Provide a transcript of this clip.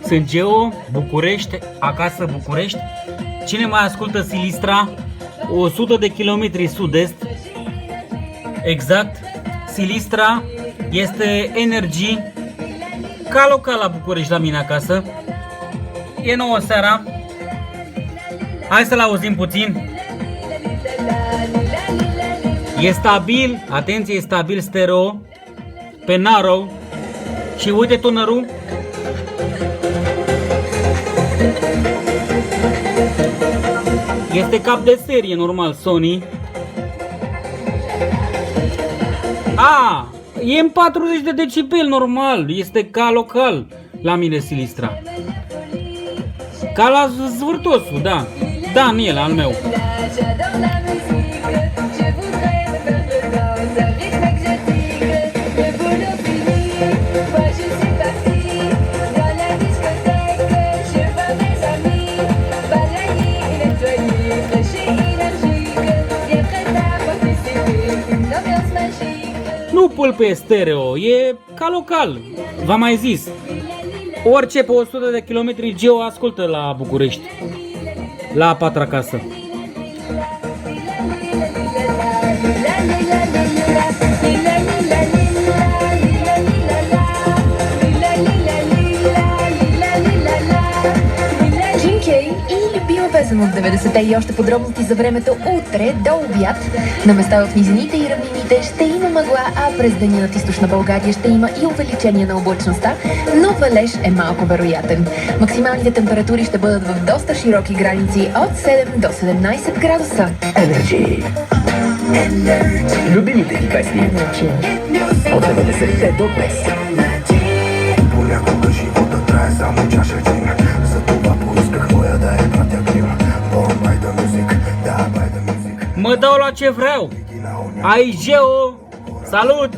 Sunt Geo, București, acasă București. Cine mai ascultă Silistra? 100 de kilometri sud-est. Exact. Silistra este Energy. Ca local la București, la mine acasă. E 9 seara. Hai să-l auzim puțin. E stabil, atenție, e stabil stereo pe Narrow. Și uite tunerul. Este cap de serie, normal, Sony. E în 40 de decibel, normal. Este ca local la mine Silistra. Ca la Zvârtosul, da. Daniel, al meu. Nu pulpe stereo, e ca local. V-am mai zis. Orice pe 100 de kilometri Geo ascultă la București. La a patra casă. Песен от 90-те и още подробности за времето утре до обяд. На места в низините и равнините ще има мъгла, а през деня над източна България ще има и увеличение на облачността, но валеж е малко вероятен. Максималните температури ще бъдат в доста широки граници от 7 до 17 градуса. Energy. Любимите ти песни. От 90-те до днес. Понякога живота трае само чаша джин. Затова поисках моя да е пратя грим. By the music, da, by the music. Mă dau la ce vreau. Ai Geo. Salut!